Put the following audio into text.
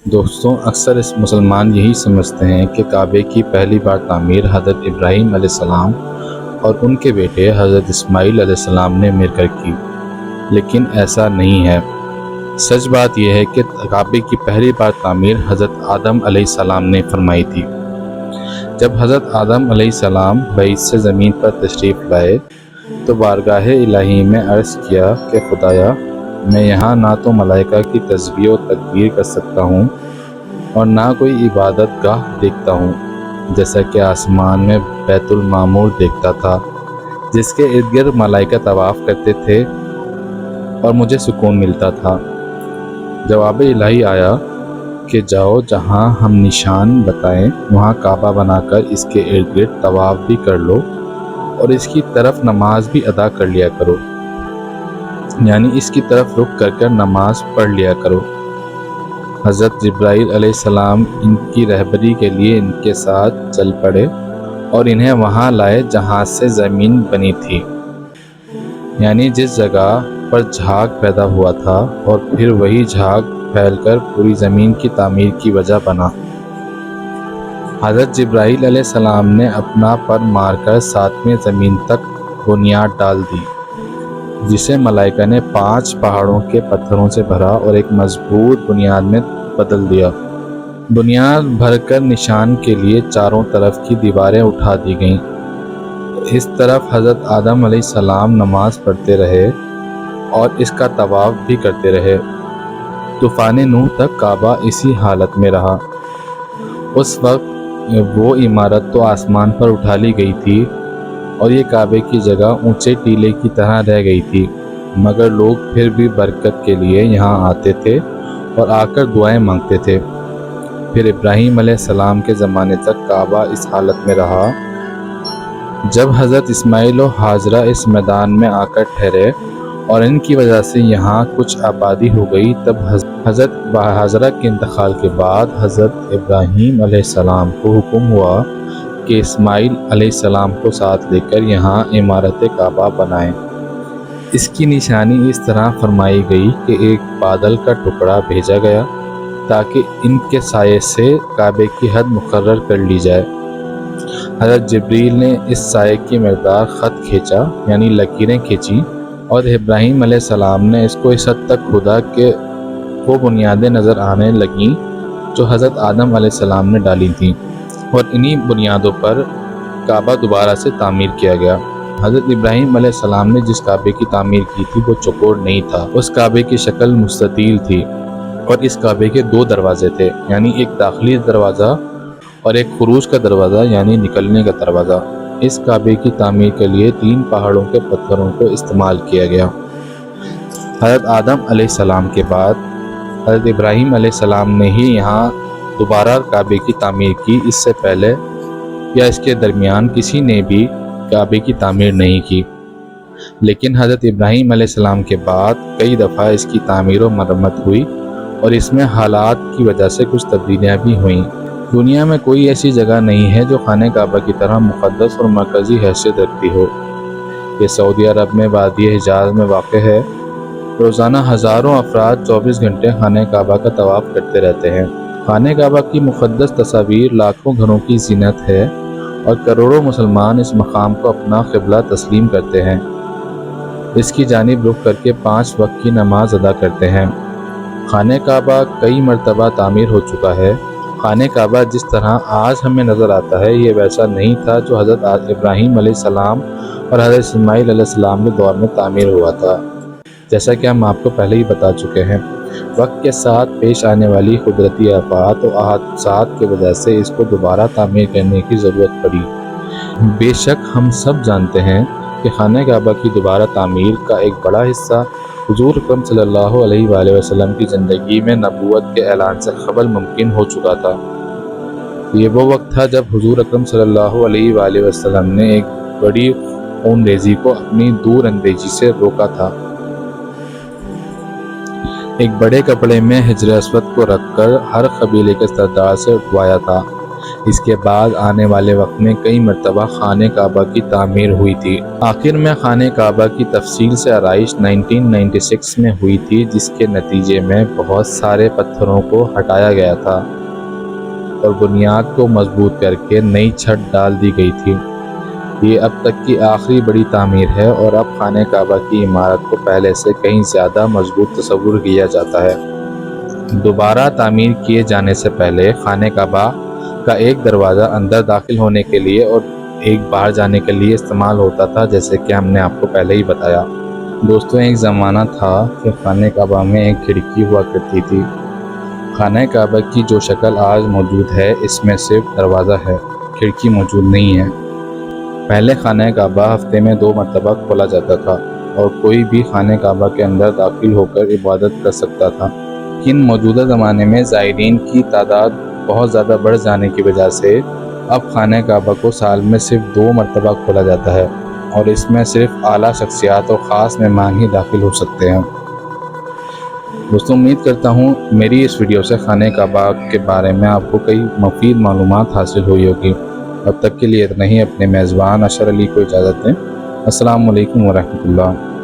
دوستوں، اکثر اس مسلمان یہی سمجھتے ہیں کہ کعبے کی پہلی بار تعمیر حضرت ابراہیم علیہ السلام اور ان کے بیٹے حضرت اسماعیل علیہ السلام نے مل کر کی، لیکن ایسا نہیں ہے۔ سچ بات یہ ہے کہ کعبے کی پہلی بار تعمیر حضرت آدم علیہ السلام نے فرمائی تھی۔ جب حضرت آدم علیہ السلام بعید سے زمین پر تشریف لائے تو بارگاہ الہی میں عرض کیا کہ خدایا، میں یہاں نہ تو ملائکہ کی تسبیح و تکبیر کر سکتا ہوں اور نہ کوئی عبادت گاہ دیکھتا ہوں، جیسا کہ آسمان میں بیت المعمور دیکھتا تھا جس کے ارد گرد ملائکہ طواف کرتے تھے اور مجھے سکون ملتا تھا۔ جواب الہی آیا کہ جاؤ، جہاں ہم نشان بتائیں وہاں کعبہ بنا کر اس کے ارد گرد طواف بھی کر لو اور اس کی طرف نماز بھی ادا کر لیا کرو، یعنی اس کی طرف رخ کر کر نماز پڑھ لیا کرو۔ حضرت جبرائیل علیہ السلام ان کی رہبری کے لیے ان کے ساتھ چل پڑے اور انہیں وہاں لائے جہاں سے زمین بنی تھی، یعنی جس جگہ پر جھاگ پیدا ہوا تھا، اور پھر وہی جھاگ پھیل کر پوری زمین کی تعمیر کی وجہ بنا۔ حضرت جبرائیل علیہ السلام نے اپنا پر مار کر 7ویں زمین تک بنیاد ڈال دی، جسے ملائکہ نے 5 پہاڑوں کے پتھروں سے بھرا اور ایک مضبوط بنیاد میں بدل دیا۔ بنیاد بھر کر نشان کے لیے چاروں طرف کی دیواریں اٹھا دی گئیں۔ اس طرف حضرت آدم علیہ السلام نماز پڑھتے رہے اور اس کا طواف بھی کرتے رہے۔ طوفان نوح تک کعبہ اسی حالت میں رہا۔ اس وقت وہ عمارت تو آسمان پر اٹھا لی گئی تھی اور یہ کعبے کی جگہ اونچے ٹیلے کی طرح رہ گئی تھی، مگر لوگ پھر بھی برکت کے لیے یہاں آتے تھے اور آ کر دعائیں مانگتے تھے۔ پھر ابراہیم علیہ السلام کے زمانے تک کعبہ اس حالت میں رہا۔ جب حضرت اسماعیل و ہاجرہ اس میدان میں آ کر ٹھہرے اور ان کی وجہ سے یہاں کچھ آبادی ہو گئی، تب حضرت ہاجرہ کے انتقال کے بعد حضرت ابراہیم علیہ السلام کو حکم ہوا کہ اسماعیل علیہ السلام کو ساتھ لے کر یہاں عمارت کعبہ بنائیں۔ اس کی نشانی اس طرح فرمائی گئی کہ ایک بادل کا ٹکڑا بھیجا گیا تاکہ ان کے سائے سے کعبے کی حد مقرر کر لی جائے۔ حضرت جبریل نے اس سائے کی مقدار خط کھینچا، یعنی لکیریں کھینچی، اور ابراہیم علیہ السلام نے اس کو اس حد تک کھودا کہ وہ بنیادیں نظر آنے لگیں جو حضرت آدم علیہ السلام نے ڈالی تھیں، اور انہی بنیادوں پر کعبہ دوبارہ سے تعمیر کیا گیا۔ حضرت ابراہیم علیہ السلام نے جس کعبے کی تعمیر کی تھی وہ چوکور نہیں تھا، اس کعبے کی شکل مستطیل تھی، اور اس کعبے کے 2 دروازے تھے، یعنی ایک داخلی دروازہ اور ایک خروج کا دروازہ، یعنی نکلنے کا دروازہ۔ اس کعبے کی تعمیر کے لیے 3 پہاڑوں کے پتھروں کو استعمال کیا گیا۔ حضرت آدم علیہ السلام کے بعد حضرت ابراہیم علیہ السلام نے ہی یہاں دوبارہ کعبے کی تعمیر کی، اس سے پہلے یا اس کے درمیان کسی نے بھی کعبے کی تعمیر نہیں کی۔ لیکن حضرت ابراہیم علیہ السلام کے بعد کئی دفعہ اس کی تعمیر و مرمت ہوئی اور اس میں حالات کی وجہ سے کچھ تبدیلیاں بھی ہوئیں۔ دنیا میں کوئی ایسی جگہ نہیں ہے جو خانہ کعبہ کی طرح مقدس اور مرکزی حیثیت رکھتی ہو۔ یہ سعودی عرب میں وادی حجاز میں واقع ہے۔ روزانہ ہزاروں افراد 24 گھنٹے خانہ کعبہ کا طواف کرتے رہتے ہیں۔ خانہ کعبہ کی مقدس تصاویر لاکھوں گھروں کی زینت ہے اور کروڑوں مسلمان اس مقام کو اپنا قبلہ تسلیم کرتے ہیں۔ اس کی جانب رخ کر کے 5 وقت کی نماز ادا کرتے ہیں۔ خانہ کعبہ کئی مرتبہ تعمیر ہو چکا ہے۔ خانہ کعبہ جس طرح آج ہمیں نظر آتا ہے، یہ ویسا نہیں تھا جو حضرت ابراہیم علیہ السلام اور حضرت اسماعیل علیہ السلام کے دور میں تعمیر ہوا تھا، جیسا کہ ہم آپ کو پہلے ہی بتا چکے ہیں۔ وقت کے ساتھ پیش آنے والی قدرتی آفات و حادثات کی وجہ سے اس کو دوبارہ تعمیر کرنے کی ضرورت پڑی۔ بے شک ہم سب جانتے ہیں کہ خانہ کعبہ کی دوبارہ تعمیر کا ایک بڑا حصہ حضور اکرم صلی اللہ علیہ وآلہ وسلم کی زندگی میں نبوت کے اعلان سے قبل ممکن ہو چکا تھا۔ یہ وہ وقت تھا جب حضور اکرم صلی اللہ علیہ وآلہ وسلم نے ایک بڑی خون ریزی کو اپنی دور اندیشی سے روکا تھا۔ ایک بڑے کپڑے میں حجر اسود کو رکھ کر ہر قبیلے کے سردار سے اٹھوایا تھا۔ اس کے بعد آنے والے وقت میں کئی مرتبہ خانہ کعبہ کی تعمیر ہوئی تھی۔ آخر میں خانہ کعبہ کی تفصیل سے آرائش 1996 میں ہوئی تھی، جس کے نتیجے میں بہت سارے پتھروں کو ہٹایا گیا تھا اور بنیاد کو مضبوط کر کے نئی چھت ڈال دی گئی تھی۔ یہ اب تک کی آخری بڑی تعمیر ہے اور اب خانہ کعبہ کی عمارت کو پہلے سے کہیں زیادہ مضبوط تصور کیا جاتا ہے۔ دوبارہ تعمیر کیے جانے سے پہلے خانہ کعبہ کا ایک دروازہ اندر داخل ہونے کے لیے اور ایک باہر جانے کے لیے استعمال ہوتا تھا، جیسے کہ ہم نے آپ کو پہلے ہی بتایا۔ دوستوں، ایک زمانہ تھا کہ خانہ کعبہ میں ایک کھڑکی ہوا کرتی تھی۔ خانہ کعبہ کی جو شکل آج موجود ہے، اس میں صرف دروازہ ہے، کھڑکی موجود نہیں ہے۔ پہلے خانہ کعبہ ہفتے میں 2 مرتبہ کھولا جاتا تھا اور کوئی بھی خانہ کعبہ کے اندر داخل ہو کر عبادت کر سکتا تھا، لیکن موجودہ زمانے میں زائرین کی تعداد بہت زیادہ بڑھ جانے کی وجہ سے اب خانہ کعبہ کو سال میں صرف 2 مرتبہ کھولا جاتا ہے اور اس میں صرف اعلیٰ شخصیات اور خاص مہمان ہی داخل ہو سکتے ہیں۔ دوستوں، امید کرتا ہوں میری اس ویڈیو سے خانہ کعبہ کے بارے میں آپ کو کئی مفید معلومات حاصل ہوئی ہوگی۔ اب تک کے لیے اتنا ہی۔ اپنے میزبان اشر علی کو اجازت دیں۔ السلام علیکم ورحمۃ اللہ۔